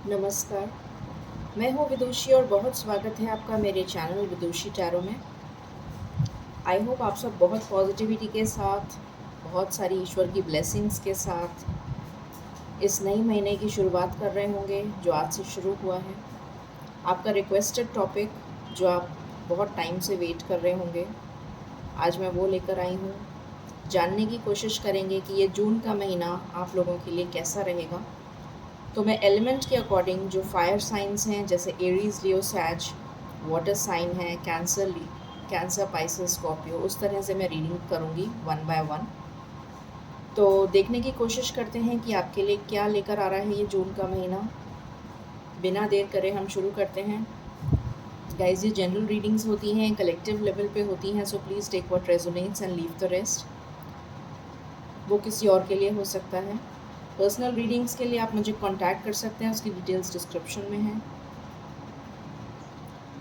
नमस्कार, मैं हूँ विदुषी और बहुत स्वागत है आपका मेरे चैनल विदुषी टैरो में। आई होप आप सब बहुत पॉजिटिविटी के साथ, बहुत सारी ईश्वर की ब्लेसिंग्स के साथ इस नई महीने की शुरुआत कर रहे होंगे जो आज से शुरू हुआ है। आपका रिक्वेस्टेड टॉपिक जो आप बहुत टाइम से वेट कर रहे होंगे, आज मैं वो लेकर आई हूँ। जानने की कोशिश करेंगे कि ये जून का महीना आप लोगों के लिए कैसा रहेगा। तो मैं एलिमेंट के अकॉर्डिंग जो फायर साइंस हैं जैसे एरीज, लियो, सैज, वाटर साइन है, कैंसर, पाइसेस, स्कॉर्पियो, उस तरह से मैं रीडिंग करूँगी वन बाय वन। तो देखने की कोशिश करते हैं कि आपके लिए क्या लेकर आ रहा है ये जून का महीना। बिना देर करे हम शुरू करते हैं। गाइस, ये जनरल रीडिंग्स होती हैं, कलेक्टिव लेवल पे होती हैं, so please take what resonates and leave the rest. वो किसी और के लिए हो सकता है। पर्सनल रीडिंग्स के लिए आप मुझे कांटेक्ट कर सकते हैं, उसकी डिटेल्स डिस्क्रिप्शन में हैं।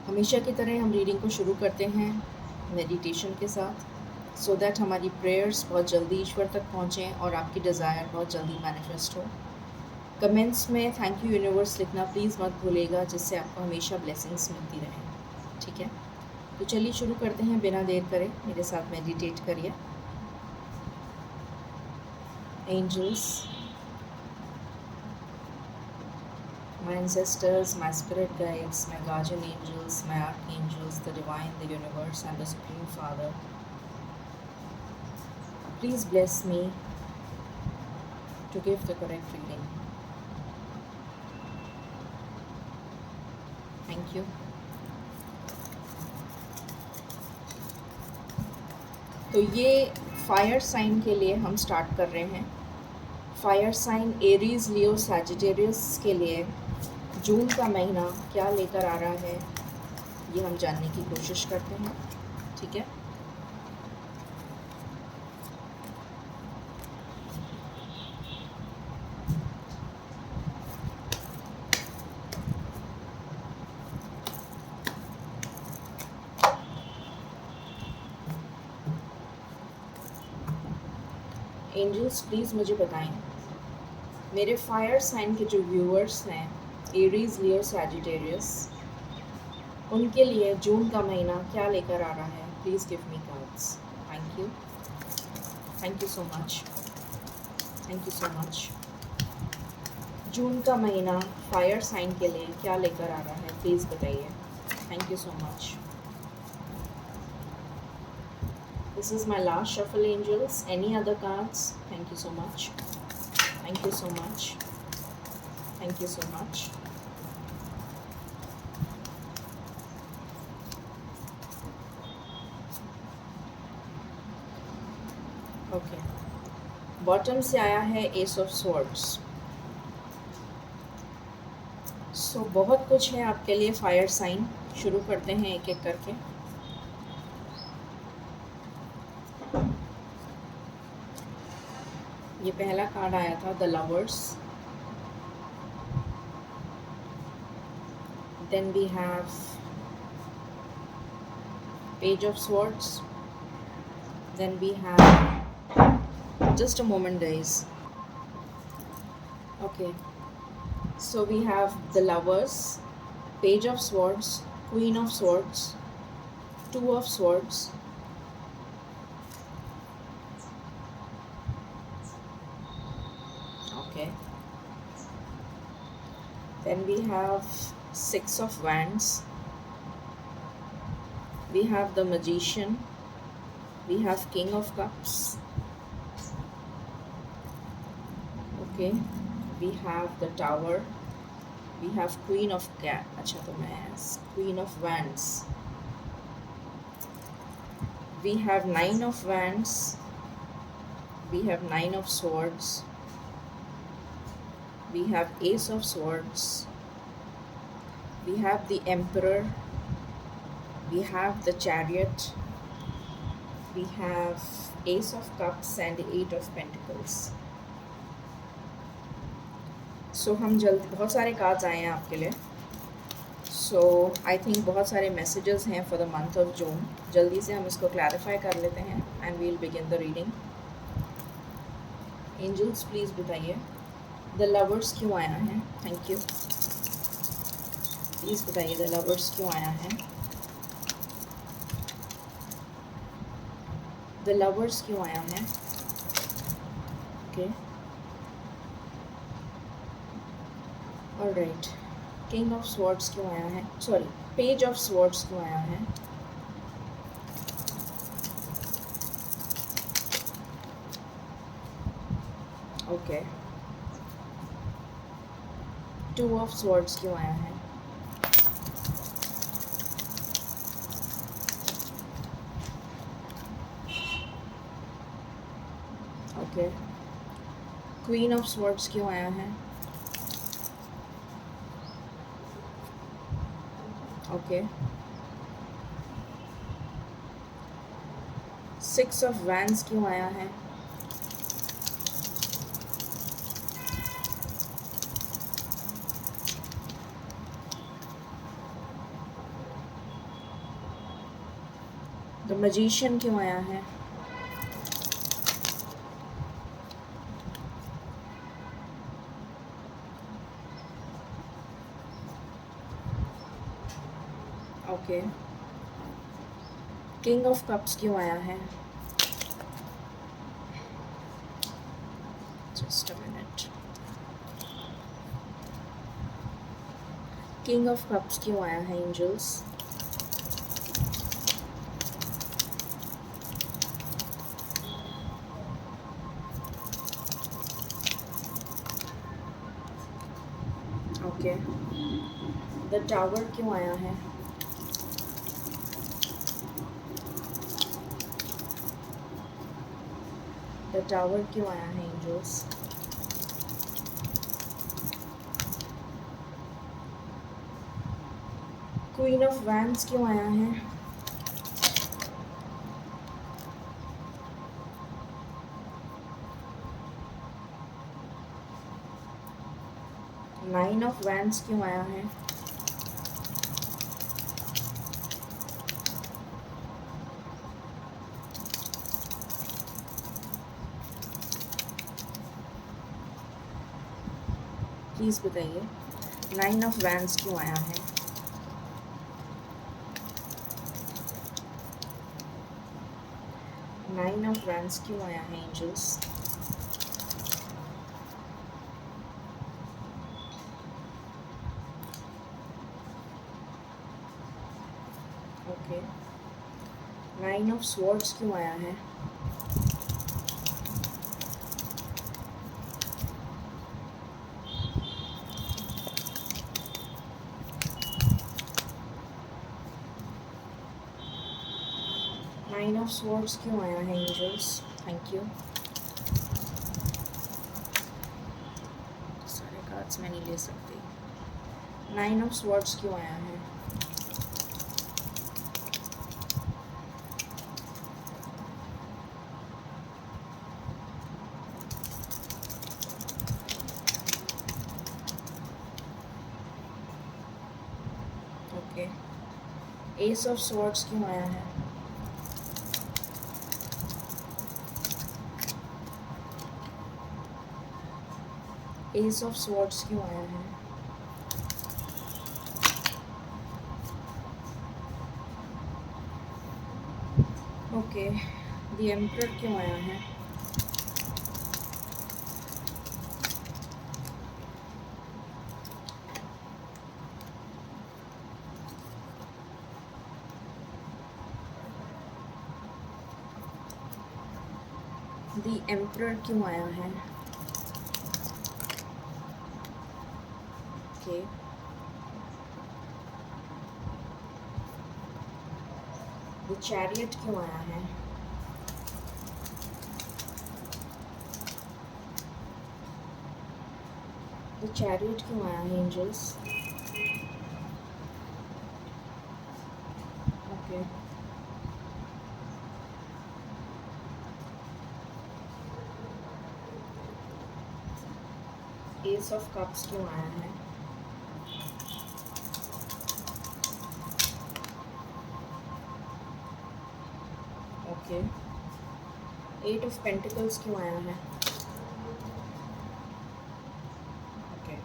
हमेशा की तरह हम रीडिंग को शुरू करते हैं मेडिटेशन के साथ, सो दैट हमारी प्रेयर्स बहुत जल्दी ईश्वर तक पहुँचें और आपकी डिज़ायर बहुत जल्दी मैनिफेस्ट हो। कमेंट्स में थैंक यू यूनिवर्स लिखना प्लीज़ मत भूलिएगा, जिससे आपको हमेशा ब्लेसिंग्स मिलती रहें। ठीक है, तो चलिए शुरू करते हैं बिना देर करे। मेरे साथ मेडिटेट करिए। Angels, my ancestors, my spirit guides, my guardian angels, my archangels, the divine, the universe, and the Supreme Father, please bless me to give the correct reading. Thank you. तो ये फायर साइन के लिए हम start कर रहे हैं। Fire sign Aries, लियो, Sagittarius के लिए जून का महीना क्या लेकर आ रहा है ये हम जानने की कोशिश करते हैं। ठीक है, एंजल्स प्लीज़ मुझे बताएं, मेरे फायर साइन के जो व्यूअर्स हैं एरीज, लियो, सैजिटेरियस, उनके लिए जून का महीना क्या लेकर आ रहा है। Please give me cards. Thank you, thank you so much, thank you so much. जून का महीना फायर साइन के लिए क्या लेकर आ रहा है, प्लीज़ बताइए। Thank you so much. This is my last shuffle, angels. Any other cards? Thank you so much. Thank you so much. Thank you so much. Okay. Bottom से आया है Ace of Swords. So बहुत कुछ है आपके लिए fire sign. शुरू करते हैं एक एक करके। ये पहला कार्ड आया था the lovers, then we have page of swords, then we have just a moment guys. Okay, so we have the lovers, page of swords, queen of swords, two of swords, then we have six of wands, we have the magician, we have king of cups, okay, we have the tower, we have queen of अच्छा तो मैं queen of wands, we have nine of wands, we have nine of swords, we have ace of swords, we have the emperor, we have the chariot, we have ace of cups and eight of pentacles. सो हम बहुत सारे cards आए हैं आपके लिए। सो I think बहुत सारे messages हैं for the month of June. जल्दी से हम इसको क्लैरिफाई कर लेते हैं and we will begin the reading. Angels please बताइए द लवर्स क्यों आया है। Thank you. प्लीज़ बताइए द लवर्स क्यों आया है। द लवर्स क्यों आया है। Okay, alright. King of swords क्यों आया है, सॉरी पेज ऑफ स्वॉर्ड्स क्यों आया है। ओके, टू ऑफ स्वॉर्ड्स क्यों आया है। ओके, क्वीन ऑफ स्वॉर्ड्स क्यों आया है। ओके, सिक्स ऑफ वैंस क्यों आया है। द मैजिशियन क्यों आया है। ओके, किंग ऑफ कप्स क्यों आया है। Just a minute. King of cups क्यों आया है एंजल्स। ओके, द टावर क्यों आया है। द टावर क्यों आया है एंजल्स। क्वीन ऑफ वैंस क्यों आया है। नाइन ऑफ वैंस क्यों आया है। प्लीज़ बताइए नाइन ऑफ वैंस क्यों आया है। नाइन ऑफ वैंस क्यों आया है angels. Okay, nine of swords क्यों आया है। नाइन ऑफ स्वॉर्ड्स क्यों आया है एंजल्स। Thank you. सारे कार्ड्स मैं नहीं ले सकती। नाइन ऑफ स्वॉर्ड्स क्यों आया है। ओके, एस ऑफ स्वॉर्ड्स क्यों आया है। एस ऑफ स्वॉर्ड्स क्यों आया है। ओके, द एम्परर क्यों आया है। द एम्परर क्यों आया है। ओके, द चैरियट क्यों आया है। द चैरियट क्यों आया है angels. Okay, ace of cups क्यों आया है। ओके, एट ऑफ पेंटिकल्स क्यों आया है। ओके,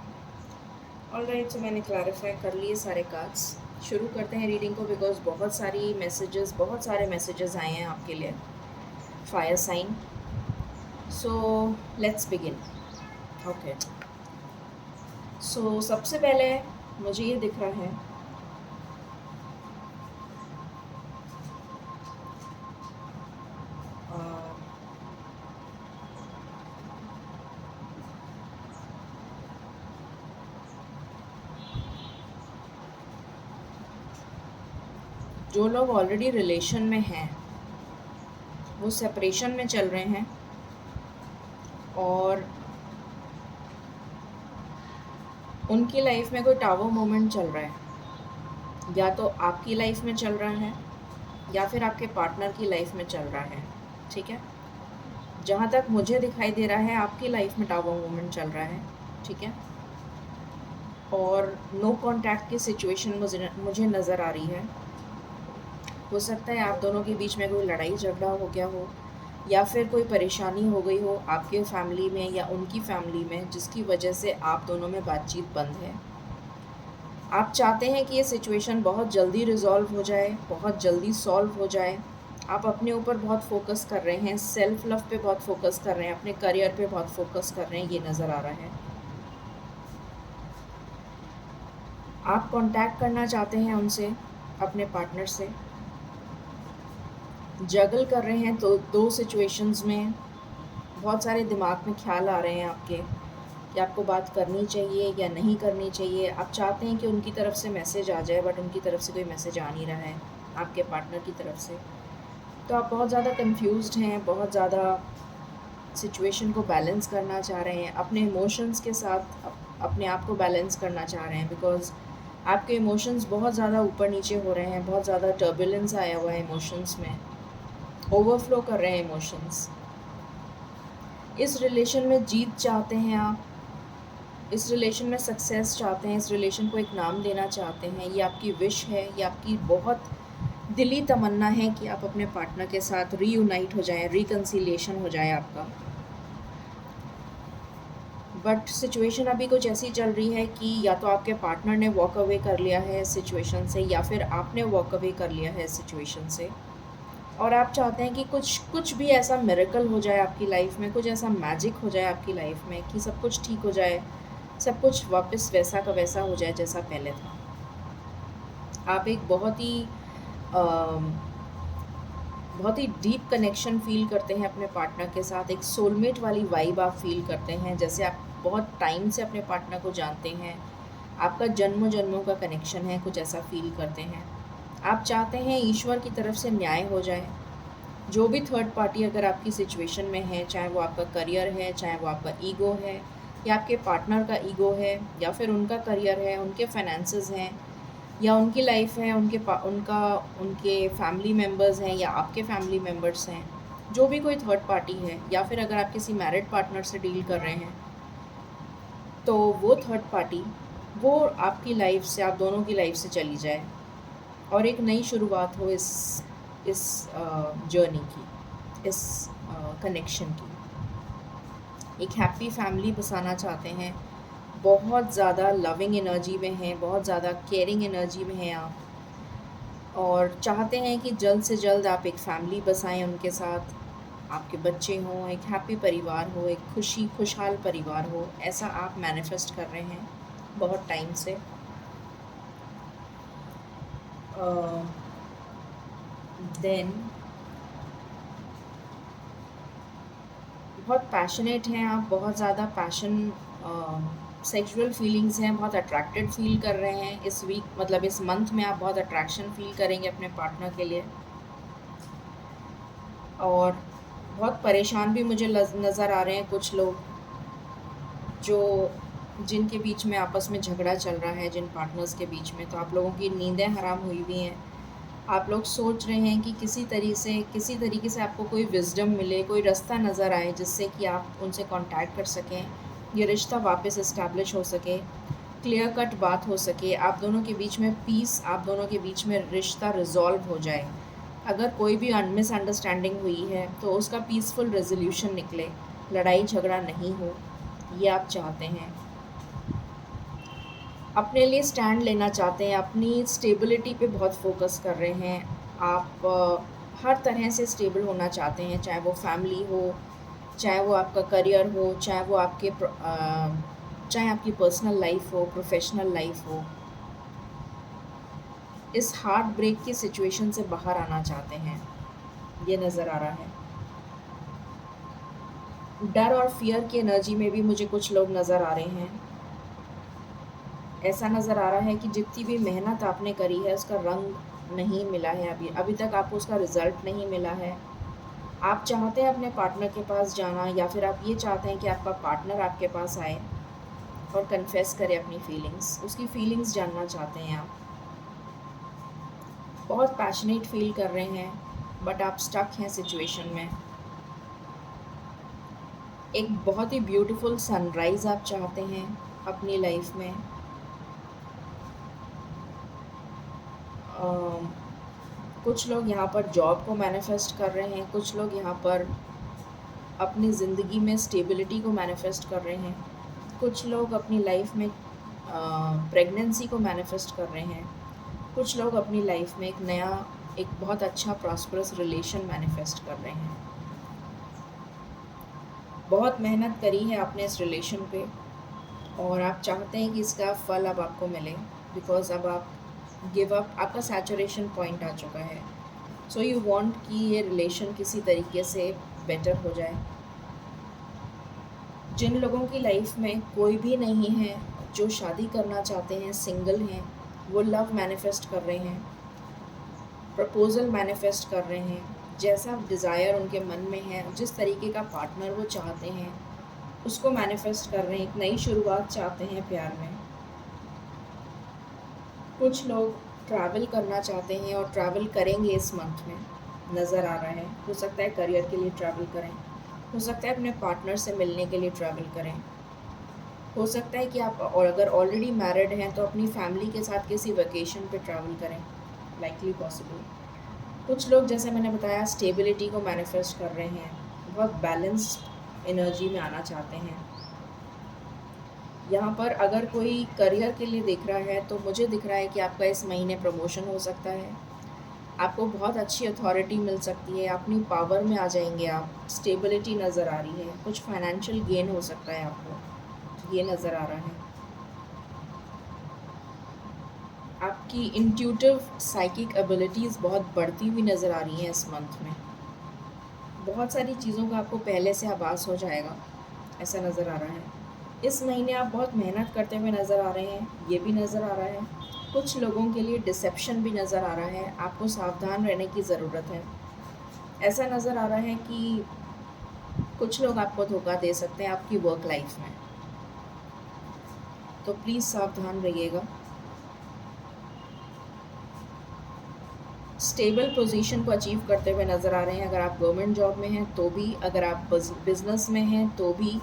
ऑलराइट, तो मैंने क्लैरिफाई कर लिए सारे कार्ड्स। शुरू करते हैं रीडिंग को, बिकॉज बहुत सारे मैसेजेस आए हैं आपके लिए। Fire sign, so let's begin. Okay, so सबसे पहले मुझे ये दिख रहा है अ, जो लोग ऑलरेडी रिलेशन में हैं वो सेपरेशन में चल रहे हैं, और उनकी लाइफ में कोई टावर मोमेंट चल रहा है। या तो आपकी लाइफ में चल रहा है या फिर आपके पार्टनर की लाइफ में चल रहा है। ठीक है, जहाँ तक मुझे दिखाई दे रहा है आपकी लाइफ में टावर मोमेंट चल रहा है। ठीक है, और नो कांटेक्ट की सिचुएशन मुझे नज़र आ रही है। हो सकता है आप दोनों के बीच में कोई लड़ाई झगड़ा हो गया हो, या फिर कोई परेशानी हो गई हो आपके फैमिली में या उनकी फैमिली में, जिसकी वजह से आप दोनों में बातचीत बंद है। आप चाहते हैं कि ये सिचुएशन बहुत जल्दी रिज़ॉल्व हो जाए, बहुत जल्दी सॉल्व हो जाए। आप अपने ऊपर बहुत फोकस कर रहे हैं, सेल्फ लव पे बहुत फोकस कर रहे हैं, अपने करियर पे बहुत फोकस कर रहे हैं, ये नज़र आ रहा है। आप कांटेक्ट करना चाहते हैं उनसे, अपने पार्टनर से। जगल कर रहे हैं तो दो सिचुएशंस में, बहुत सारे दिमाग में ख्याल आ रहे हैं आपके कि आपको बात करनी चाहिए या नहीं करनी चाहिए। आप चाहते हैं कि उनकी तरफ से मैसेज आ जाए, बट उनकी तरफ से कोई मैसेज आ नहीं रहा है आपके पार्टनर की तरफ से। तो आप बहुत ज़्यादा कंफ्यूज्ड हैं, बहुत ज़्यादा सिचुएशन को बैलेंस करना चाह रहे हैं, अपने इमोशंस के साथ अपने आप को बैलेंस करना चाह रहे हैं, बिकॉज़ आपके इमोशंस बहुत ज़्यादा ऊपर नीचे हो रहे हैं, बहुत ज़्यादा टर्बुलेंस आया हुआ है इमोशंस में, ओवरफ्लो कर रहे हैं इमोशंस। इस रिलेशन में जीत चाहते हैं आप, इस रिलेशन में सक्सेस चाहते हैं, इस रिलेशन को एक नाम देना चाहते हैं। ये आपकी विश है, ये आपकी बहुत दिली तमन्ना है कि आप अपने पार्टनर के साथ रीयूनाइट हो जाएं, रिकन्सिलिएशन हो जाए आपका। बट सिचुएशन अभी कुछ ऐसी चल रही है कि या तो आपके पार्टनर ने वॉक अवे कर लिया है सिचुएशन से, या फिर आपने वॉक अवे कर लिया है सिचुएशन से, और आप चाहते हैं कि कुछ भी ऐसा मिरेकल हो जाए आपकी लाइफ में, कुछ ऐसा मैजिक हो जाए आपकी लाइफ में कि सब कुछ ठीक हो जाए, सब कुछ वापस वैसा का वैसा हो जाए जैसा पहले था। आप एक बहुत ही डीप कनेक्शन फ़ील करते हैं अपने पार्टनर के साथ, एक सोलमेट वाली वाइब आप फ़ील करते हैं, जैसे आप बहुत टाइम से अपने पार्टनर को जानते हैं, आपका जन्मों जन्मों का कनेक्शन है, कुछ ऐसा फ़ील करते हैं। आप चाहते हैं ईश्वर की तरफ से न्याय हो जाए। जो भी थर्ड पार्टी अगर आपकी सिचुएशन में है, चाहे वो आपका करियर है, चाहे वो आपका ईगो है, या आपके पार्टनर का ईगो है, या फिर उनका करियर है, उनके फाइनेंसेस हैं, या उनकी लाइफ है, उनके फैमिली मेम्बर्स हैं, या आपके फैमिली मेम्बर्स हैं, जो भी कोई थर्ड पार्टी है, या फिर अगर आप किसी मैरिड पार्टनर से डील कर रहे हैं, तो वो थर्ड पार्टी वो आपकी लाइफ से, आप दोनों की लाइफ से चली जाए, और एक नई शुरुआत हो इस जर्नी की, इस कनेक्शन की। एक हैप्पी फैमिली बसाना चाहते हैं, बहुत ज़्यादा लविंग एनर्जी में हैं, बहुत ज़्यादा केयरिंग एनर्जी में हैं आप, और चाहते हैं कि जल्द से जल्द आप एक फैमिली बसाएं उनके साथ, आपके बच्चे हों, एक हैप्पी परिवार हो, एक खुशहाल परिवार हो। ऐसा आप मैनिफेस्ट कर रहे हैं बहुत टाइम से। देन बहुत पैशनेट हैं आप, बहुत ज़्यादा सेक्सुअल फीलिंग्स हैं, बहुत अट्रैक्टेड फील कर रहे हैं इस वीक, मतलब इस मंथ में आप बहुत अट्रैक्शन फील करेंगे अपने पार्टनर के लिए, और बहुत परेशान भी मुझे नज़र आ रहे हैं कुछ लोग, जिनके बीच में आपस में झगड़ा चल रहा है, जिन पार्टनर्स के बीच में। तो आप लोगों की नींदें हराम हुई हुई हैं, आप लोग सोच रहे हैं कि किसी तरीके से आपको कोई विज़डम मिले, कोई रास्ता नज़र आए जिससे कि आप उनसे कांटेक्ट कर सकें, ये रिश्ता वापस इस्टेब्लिश हो सके, क्लियर कट बात हो सके, आप दोनों के बीच में पीस, आप दोनों के बीच में रिश्ता रिज़ॉल्व हो जाए। अगर कोई भी मिसअंडरस्टैंडिंग हुई है तो उसका पीसफुल रेजोल्यूशन निकले, लड़ाई झगड़ा नहीं हो, ये आप चाहते हैं। अपने लिए स्टैंड लेना चाहते हैं, अपनी स्टेबिलिटी पे बहुत फोकस कर रहे हैं। आप हर तरह से स्टेबल होना चाहते हैं, चाहे वो फैमिली हो, चाहे वो आपका करियर हो, चाहे आपकी पर्सनल लाइफ हो, प्रोफेशनल लाइफ हो। इस हार्ट ब्रेक की सिचुएशन से बाहर आना चाहते हैं, ये नज़र आ रहा है। डर और फियर की एनर्जी में भी मुझे कुछ लोग नज़र आ रहे हैं। ऐसा नज़र आ रहा है कि जितनी भी मेहनत आपने करी है उसका रंग नहीं मिला है, अभी तक आपको उसका रिज़ल्ट नहीं मिला है। आप चाहते हैं अपने पार्टनर के पास जाना, या फिर आप ये चाहते हैं कि आपका पार्टनर आपके पास आए और कन्फेस करे अपनी फीलिंग्स, उसकी फीलिंग्स जानना चाहते हैं आप। बहुत पैशनेट फील कर रहे हैं, बट आप स्टक हैं सिचुएशन में। एक बहुत ही ब्यूटीफुल सनराइज़ आप चाहते हैं अपनी लाइफ में। अम, कुछ लोग यहाँ पर जॉब को मैनिफेस्ट कर रहे हैं, कुछ लोग यहाँ पर अपनी ज़िंदगी में स्टेबिलिटी को मैनिफेस्ट कर रहे हैं, कुछ लोग अपनी लाइफ में प्रेगनेंसी को मैनिफेस्ट कर रहे हैं, कुछ लोग अपनी लाइफ में एक बहुत अच्छा प्रॉस्परस रिलेशन मैनिफेस्ट कर रहे हैं। बहुत मेहनत करी है आपने इस रिलेशन पे, और आप चाहते हैं कि इसका फल अब आपको मिले, बिकॉज़ अब आप गिव अप, आपका सैचुरेशन पॉइंट आ चुका है। सो यू वांट कि ये रिलेशन किसी तरीके से बेटर हो जाए। जिन लोगों की लाइफ में कोई भी नहीं है, जो शादी करना चाहते हैं, सिंगल हैं, वो लव मैनिफेस्ट कर रहे हैं, प्रपोज़ल मैनिफेस्ट कर रहे हैं। जैसा डिज़ायर उनके मन में है, जिस तरीके का पार्टनर वो चाहते हैं, उसको मैनिफेस्ट कर रहे हैं। एक नई शुरुआत चाहते हैं प्यार में। कुछ लोग ट्रैवल करना चाहते हैं और ट्रैवल करेंगे इस मंथ में, नज़र आ रहा है। हो सकता है करियर के लिए ट्रैवल करें, हो सकता है अपने पार्टनर से मिलने के लिए ट्रैवल करें, हो सकता है कि आप, और अगर ऑलरेडी मैरिड हैं तो अपनी फैमिली के साथ किसी वेकेशन पे ट्रैवल करें, लाइकली पॉसिबल। कुछ लोग, जैसे मैंने बताया, स्टेबिलिटी को मैनिफेस्ट कर रहे हैं, बहुत बैलेंस्ड एनर्जी में आना चाहते हैं। यहाँ पर अगर कोई करियर के लिए देख रहा है तो मुझे दिख रहा है कि आपका इस महीने प्रमोशन हो सकता है, आपको बहुत अच्छी अथॉरिटी मिल सकती है, अपनी पावर में आ जाएंगे आप, स्टेबिलिटी नज़र आ रही है, कुछ फाइनेंशियल गेन हो सकता है आपको, ये नज़र आ रहा है। आपकी इंट्यूटिव साइकिक एबिलिटीज़ बहुत बढ़ती हुई नज़र आ रही हैं इस मंथ में। बहुत सारी चीज़ों का आपको पहले से आभास हो जाएगा, ऐसा नज़र आ रहा है। इस महीने आप बहुत मेहनत करते हुए नज़र आ रहे हैं, ये भी नज़र आ रहा है। कुछ लोगों के लिए डिसेप्शन भी नज़र आ रहा है, आपको सावधान रहने की ज़रूरत है। ऐसा नज़र आ रहा है कि कुछ लोग आपको धोखा दे सकते हैं आपकी वर्क लाइफ में, तो प्लीज़ सावधान रहिएगा। स्टेबल पोजीशन को अचीव करते हुए नज़र आ रहे हैं, अगर आप गवर्नमेंट जॉब में हैं तो भी, अगर आप बिज़नेस में हैं तो भी।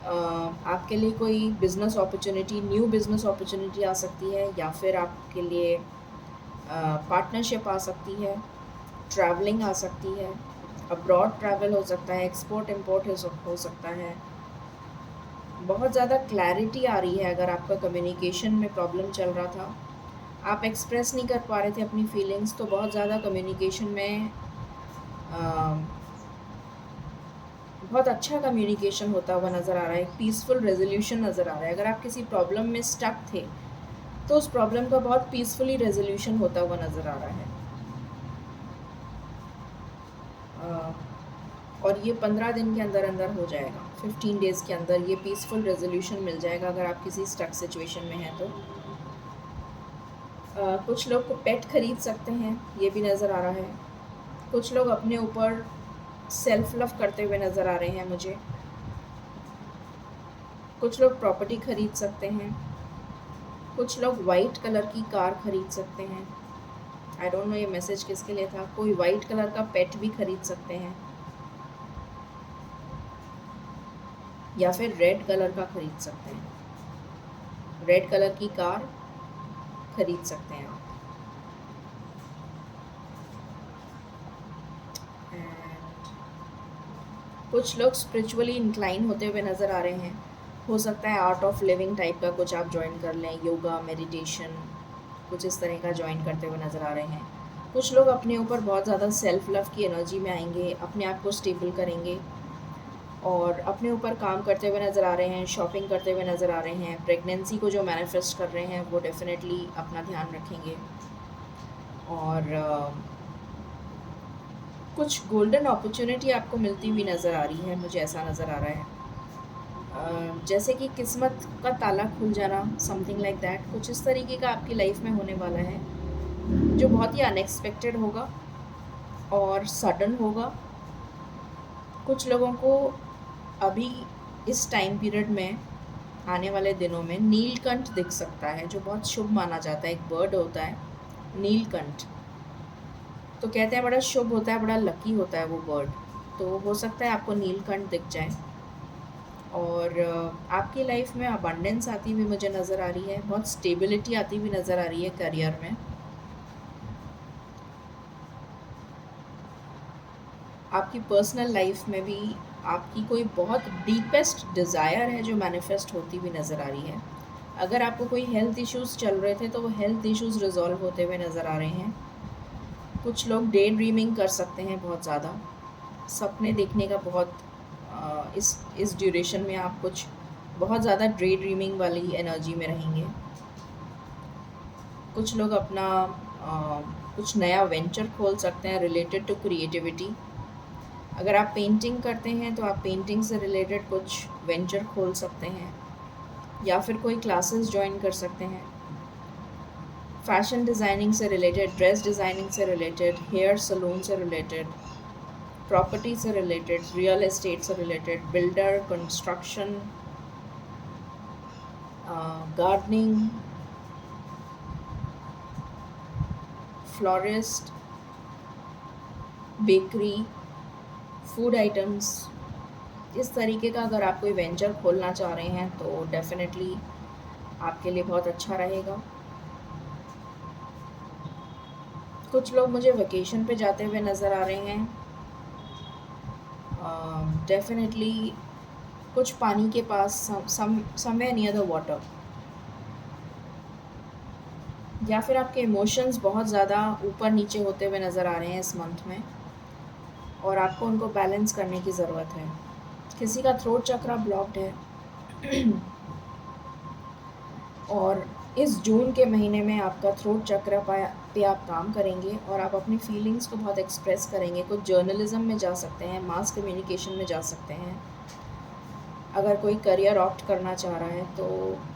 आपके लिए कोई business opportunity, new business opportunity आ सकती है, या फिर आपके लिए पार्टनरशिप आ सकती है, ट्रैवलिंग आ सकती है, अब्रॉड ट्रैवल हो सकता है, एक्सपोर्ट इंपोर्ट हो सकता है। बहुत ज़्यादा क्लैरिटी आ रही है। अगर आपका कम्युनिकेशन में प्रॉब्लम चल रहा था, आप एक्सप्रेस नहीं कर पा रहे थे अपनी फीलिंग्स, तो बहुत ज़्यादा कम्युनिकेशन में बहुत अच्छा कम्युनिकेशन होता हुआ नज़र आ रहा है, पीसफुल रेजोल्यूशन नज़र आ रहा है। अगर आप किसी प्रॉब्लम में स्टक थे तो उस प्रॉब्लम का बहुत पीसफुली रेजोल्यूशन होता हुआ नज़र आ रहा है। और ये 15 दिन के अंदर अंदर हो जाएगा, 15 डेज़ के अंदर ये पीसफुल रेजोल्यूशन मिल जाएगा अगर आप किसी स्टक सिचुएशन में हैं तो। कुछ लोग को पेट खरीद सकते हैं, ये भी नज़र आ रहा है। कुछ लोग अपने ऊपर सेल्फ लव करते हुए नज़र आ रहे हैं मुझे। कुछ लोग प्रॉपर्टी खरीद सकते हैं, कुछ लोग वाइट कलर की कार खरीद सकते हैं। आई डोंट नो ये मैसेज किसके लिए था। कोई वाइट कलर का पेट भी खरीद सकते हैं, या फिर रेड कलर का खरीद सकते हैं। रेड कलर की कार खरीद सकते हैं आप। कुछ लोग स्पिरिचुअली इंक्लाइन होते हुए नज़र आ रहे हैं, हो सकता है आर्ट ऑफ लिविंग टाइप का कुछ आप जॉइन कर लें, योगा, मेडिटेशन, कुछ इस तरह का जॉइन करते हुए नज़र आ रहे हैं। कुछ लोग अपने ऊपर बहुत ज़्यादा सेल्फ लव की एनर्जी में आएंगे, अपने आप को स्टेबल करेंगे और अपने ऊपर काम करते हुए नज़र आ रहे हैं, शॉपिंग करते हुए नज़र आ रहे हैं। प्रेगनेंसी को जो मैनिफेस्ट कर रहे हैं वो डेफ़िनेटली अपना ध्यान रखेंगे। और कुछ गोल्डन अपॉर्चुनिटी आपको मिलती हुई नज़र आ रही है, मुझे ऐसा नज़र आ रहा है। जैसे कि किस्मत का ताला खुल जाना, समथिंग लाइक दैट, कुछ इस तरीके का आपकी लाइफ में होने वाला है, जो बहुत ही अनएक्सपेक्टेड होगा और सडन होगा। कुछ लोगों को अभी इस टाइम पीरियड में, आने वाले दिनों में, नीलकंठ दिख सकता है, जो बहुत शुभ माना जाता है। एक बर्ड होता है नीलकंठ, तो कहते हैं बड़ा शुभ होता है, बड़ा लकी होता है वो बर्ड। तो हो सकता है आपको नीलकंठ दिख जाए। और आपकी लाइफ में अबंडेंस आती हुई मुझे नज़र आ रही है, बहुत स्टेबिलिटी आती हुई नज़र आ रही है करियर में। आपकी पर्सनल लाइफ में भी आपकी कोई बहुत डीपेस्ट डिज़ायर है जो मैनिफेस्ट होती हुई नज़र आ रही है। अगर आपको कोई हेल्थ इश्यूज़ चल रहे थे तो वो हेल्थ इश्यूज़ रिजॉल्व होते हुए नज़र आ रहे हैं। कुछ लोग डे ड्रीमिंग कर सकते हैं, बहुत ज़्यादा सपने देखने का बहुत इस ड्यूरेशन में आप कुछ बहुत ज़्यादा डे ड्रीमिंग वाली एनर्जी में रहेंगे। कुछ लोग अपना कुछ नया वेंचर खोल सकते हैं रिलेटेड टू क्रिएटिविटी। अगर आप पेंटिंग करते हैं तो आप पेंटिंग से रिलेटेड कुछ वेंचर खोल सकते हैं या फिर कोई क्लासेस ज्वाइन कर सकते हैं। फैशन डिज़ाइनिंग से रिलेटेड, ड्रेस डिज़ाइनिंग से रिलेटेड, हेयर सलून से रिलेटेड, प्रॉपर्टी से रिलेटेड, रियल एस्टेट से related, builder, construction, gardening, florist, bakery, food items, इस तरीके का अगर आप कोई वेंचर खोलना चाह रहे हैं तो डेफ़िनेटली आपके लिए बहुत अच्छा रहेगा। कुछ लोग मुझे वेकेशन पे जाते हुए नज़र आ रहे हैं। डेफ़िनेटली कुछ पानी के पास, समवेयर नियर द वाटर, या फिर आपके इमोशंस बहुत ज़्यादा ऊपर नीचे होते हुए नज़र आ रहे हैं इस मंथ में और आपको उनको बैलेंस करने की ज़रूरत है। किसी का थ्रोट चक्रा ब्लॉक्ड है और इस जून के महीने में आपका थ्रोट चक्र पे आप काम करेंगे और आप अपनी फीलिंग्स को बहुत एक्सप्रेस करेंगे। कुछ जर्नलिज्म में जा सकते हैं, मास कम्युनिकेशन में जा सकते हैं। अगर कोई करियर ऑप्ट करना चाह रहा है तो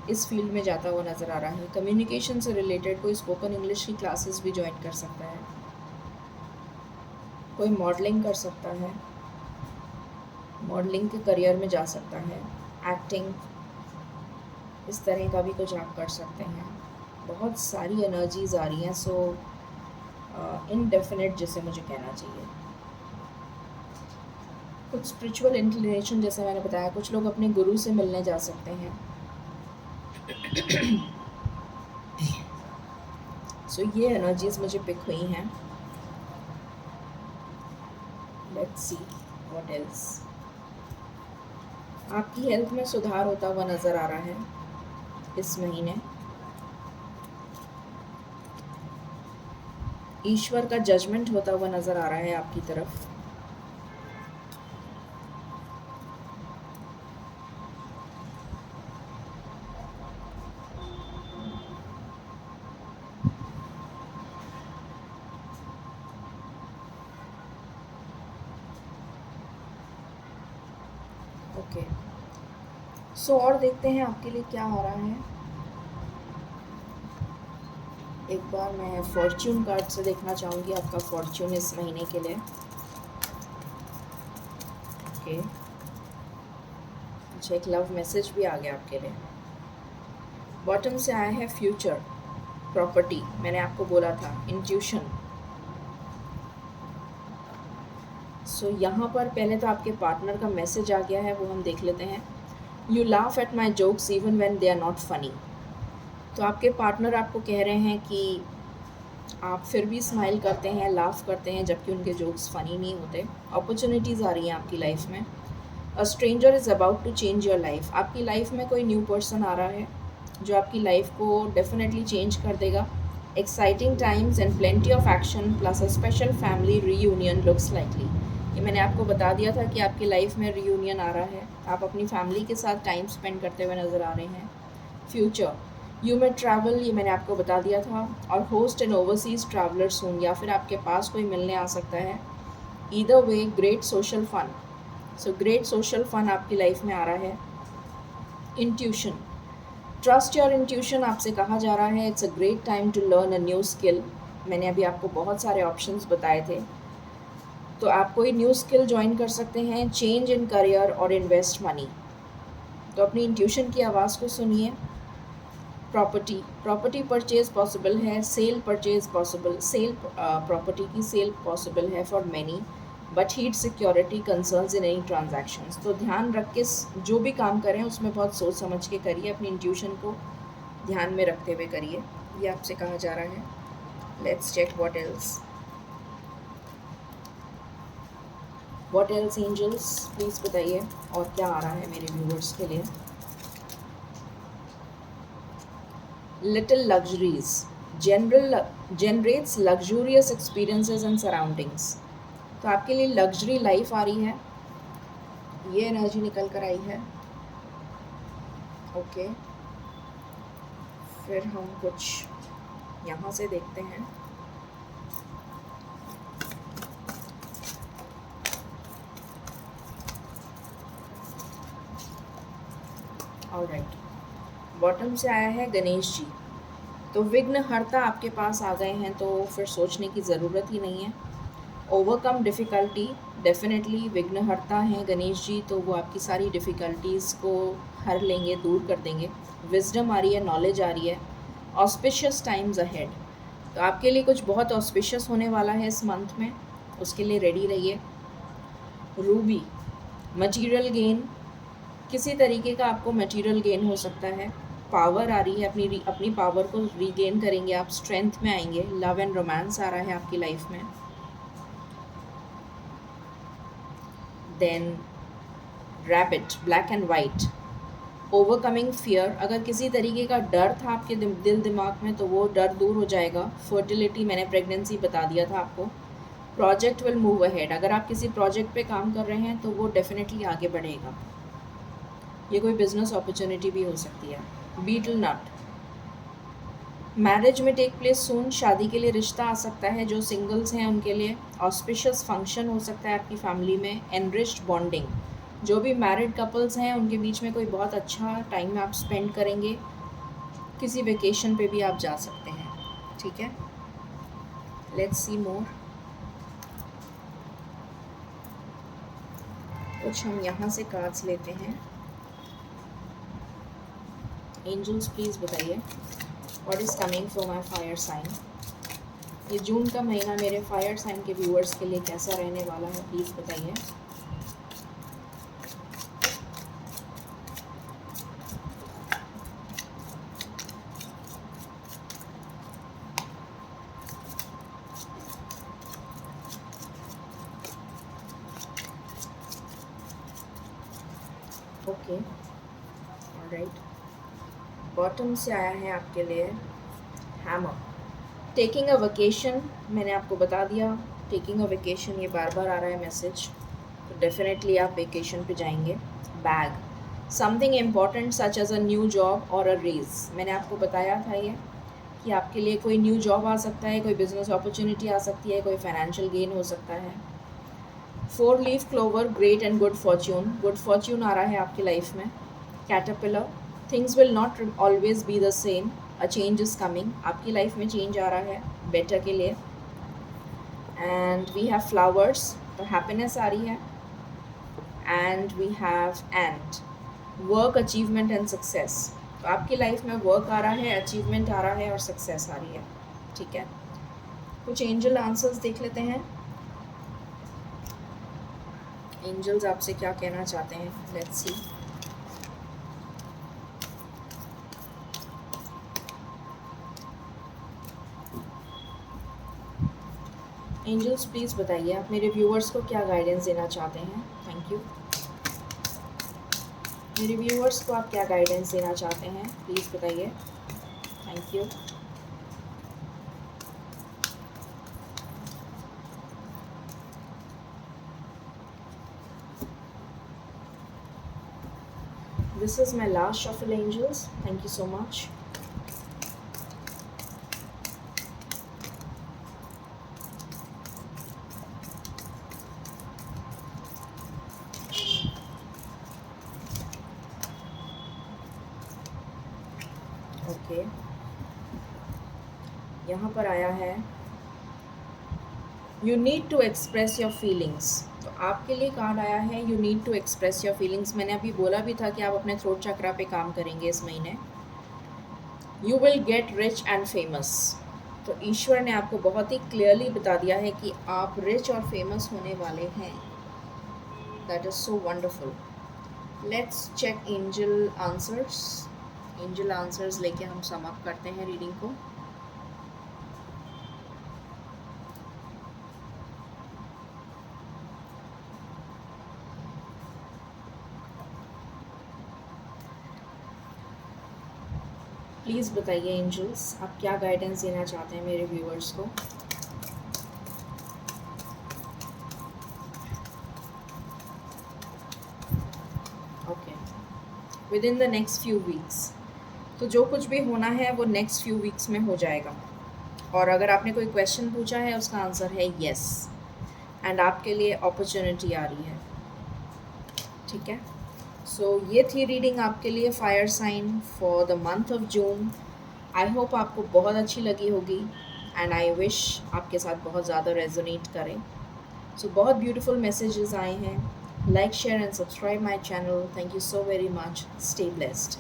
इस फील्ड में जाता हुआ नज़र आ रहा है। कम्युनिकेशन से रिलेटेड कोई स्पोकन इंग्लिश की क्लासेस भी ज्वाइन कर सकता है, कोई मॉडलिंग कर सकता है, मॉडलिंग के करियर में जा सकता है, एक्टिंग, इस तरह का भी कुछ आप कर सकते हैं। बहुत सारी एनर्जीज़ आ रही हैं, सो इनडेफिनेट जिसे मुझे कहना चाहिए। कुछ स्पिरिचुअल इंक्लिनेशन, जैसे मैंने बताया, कुछ लोग अपने गुरु से मिलने जा सकते हैं। सो ये एनर्जीज़ मुझे पिक हुई हैं। Let's see what else. आपकी हेल्थ में सुधार होता हुआ नज़र आ रहा है इस महीने। ईश्वर का जजमेंट होता हुआ नज़र आ रहा है आपकी तरफ। ओके, सो और देखते हैं आपके लिए क्या आ रहा है। एक बार मैं फॉर्च्यून कार्ड से देखना चाहूँगी आपका फॉर्च्यून इस महीने के लिए। ओके, अच्छा, एक लव मैसेज भी आ गया आपके लिए। बॉटम से आया है फ्यूचर, प्रॉपर्टी, मैंने आपको बोला था, इंट्यूशन। सो यहाँ पर पहले तो आपके पार्टनर का मैसेज आ गया है, वो हम देख लेते हैं। You laugh at my jokes even when they are not funny. तो आपके पार्टनर आपको कह रहे हैं कि आप फिर भी स्माइल करते हैं, लाफ करते हैं, जबकि उनके जोक्स फ़नी नहीं होते। अपॉर्चुनिटीज़ आ रही हैं आपकी लाइफ में। A stranger is about to change your life. आपकी लाइफ में कोई न्यू पर्सन आ रहा है जो आपकी लाइफ को डेफिनेटली चेंज कर देगा। Exciting times and plenty of action plus a special family reunion looks likely. ये मैंने आपको बता दिया था कि आपकी लाइफ में रीयूनियन आ रहा है, आप अपनी फैमिली के साथ टाइम स्पेंड करते हुए नज़र आ रहे हैं। फ्यूचर, यू में ट्रैवल, ये मैंने आपको बता दिया था। और host an overseas traveller soon, या फिर आपके पास कोई मिलने आ सकता है। Either way great social fun, so great social fun आपकी लाइफ में आ रहा है। इंट्यूशन, ट्रस्ट योर इंट्यूशन आपसे कहा जा रहा है। It's a great time to learn a new skill. मैंने अभी आपको बहुत सारे ऑप्शंस बताए थे, तो आप कोई न्यू स्किल ज्वाइन कर सकते हैं, चेंज इन करियर और इन्वेस्ट मनी। तो अपनी इंट्यूशन की आवाज़ को सुनिए। प्रॉपर्टी, प्रॉपर्टी परचेज पॉसिबल है, sale purchase possible, sale property की सेल पॉसिबल है for many, but heed security concerns in any transactions. तो ध्यान रख के जो भी काम करें उसमें बहुत सोच समझ के करिए, अपनी इंट्यूशन को ध्यान में रखते हुए करिए, ये आपसे कहा जा रहा है। Let's check what else. What else angels, please बताइए और क्या आ रहा है मेरे व्यूवर्स के लिए। Little luxuries, generates luxurious experiences and surroundings. तो आपके लिए लग्जरी लाइफ आ रही है, ये एनर्जी निकल कर आई है। ओके, फिर हम कुछ यहाँ से देखते हैं। ऑलराइट, बॉटम से आया है गणेश जी। तो विघ्नहर्ता आपके पास आ गए हैं, तो फिर सोचने की ज़रूरत ही नहीं है। ओवरकम डिफ़िकल्टी, डेफिनेटली विघ्नहर्ता हैं गणेश जी, तो वो आपकी सारी डिफ़िकल्टीज़ को हर लेंगे, दूर कर देंगे। विजडम आ रही है, नॉलेज आ रही है। ऑस्पिशियस टाइम्स अहेड, तो आपके लिए कुछ बहुत ऑस्पिशियस होने वाला है इस मंथ में, उसके लिए रेडी रहिए। रूबी, मटीरियल गेन, किसी तरीके का आपको मटेरियल गेन हो सकता है। पावर आ रही है, अपनी पावर को रीगेन करेंगे आप, स्ट्रेंथ में आएंगे। लव एंड रोमांस आ रहा है आपकी लाइफ में। Then rabbit, black and white, overcoming fear, अगर किसी तरीके का डर था आपके दिल दिमाग में तो वो डर दूर हो जाएगा। फर्टिलिटी, मैंने प्रेगनेंसी बता दिया था आपको। प्रोजेक्ट विल मूव अहेड, अगर आप किसी प्रोजेक्ट पे काम कर रहे हैं तो वो डेफिनेटली आगे बढ़ेगा। ये कोई बिजनेस अपॉर्चुनिटी भी हो सकती है। बीटल नट, मैरिज में टेक प्लेस सून, शादी के लिए रिश्ता आ सकता है। जो सिंगल्स हैं उनके लिए ऑस्पिशियस फंक्शन हो सकता है आपकी फैमिली में। एनरिच्ड बॉन्डिंग, जो भी मैरिड कपल्स हैं उनके बीच में कोई बहुत अच्छा टाइम आप स्पेंड करेंगे। किसी वेकेशन पे भी आप जा सकते हैं, ठीक है। लेट्स सी मोर, कुछ हम यहाँ से कार्ड्स लेते हैं। एंजल्स प्लीज़ बताइए what is coming for my fire sign. ये जून का महीना मेरे फायर साइन के व्यूअर्स के लिए कैसा रहने वाला है, प्लीज़ बताइए। ओके, ऑलराइट, बॉटम से आया है आपके लिए हैमर। टेकिंग अ वेकेशन, मैंने आपको बता दिया। टेकिंग अ वेकेशन, ये बार बार आ रहा है मैसेज, तो डेफिनेटली आप वेकेशन पे जाएंगे। Bag, something important such as a new job और अ रेज, मैंने आपको बताया था ये कि आपके लिए कोई न्यू जॉब आ सकता है, कोई बिजनेस अपॉर्चुनिटी आ सकती है, कोई फाइनेंशियल गेन हो सकता है। 4 leaf clover, great and good fortune आ रहा है आपकी लाइफ में। Caterpillar, things will not always be the same, a change is coming, आपकी लाइफ में चेंज आ रहा है बेटर के लिए। एंड वी हैव फ्लावर्स, तो हैप्पीनेस आ रही है। And we have and work, achievement and success, तो आपकी लाइफ में वर्क आ रहा है, अचीवमेंट आ रहा है और सक्सेस आ रही है, ठीक है। कुछ एंजल आंसर्स देख लेते हैं, एंजल्स आपसे क्या कहना चाहते हैं। Let's see. एंजल्स प्लीज़ बताइए आप मेरे व्यूअर्स को क्या गाइडेंस देना चाहते हैं। Thank you. मेरे व्यूअर्स को आप क्या गाइडेंस देना चाहते हैं, प्लीज़ बताइए। Thank you. This is my last shuffle, angels. Thank you so much. Okay, यहाँ पर आया है you need to express your feelings. तो आपके लिए कार्ड आया है you need to express your feelings. मैंने अभी बोला भी था कि आप अपने थ्रोट चक्रा पे काम करेंगे इस महीने। You will get rich and famous. तो ईश्वर ने आपको बहुत ही क्लियरली बता दिया है कि आप रिच और फेमस होने वाले हैं। That is so wonderful. Let's check angel answers. Angel answers लेके हम समाप्त करते हैं रीडिंग को। प्लीज़ बताइए एंजल्स, आप क्या गाइडेंस देना चाहते हैं मेरे व्यूअर्स को। Okay, with in the next few weeks. तो जो कुछ भी होना है वो नेक्स्ट फ्यू वीक्स में हो जाएगा। और अगर आपने कोई क्वेश्चन पूछा है उसका आंसर है येस, एंड आपके लिए अपॉर्चुनिटी आ रही है। ठीक है, सो ये थी रीडिंग आपके लिए fire sign for the month of June. I hope आपको बहुत अच्छी लगी होगी, एंड आई विश आपके साथ बहुत ज़्यादा रेजोनेट करें। सो बहुत ब्यूटीफुल मैसेजेस आए हैं। Like, share and subscribe my channel. Thank you so very much. Stay blessed.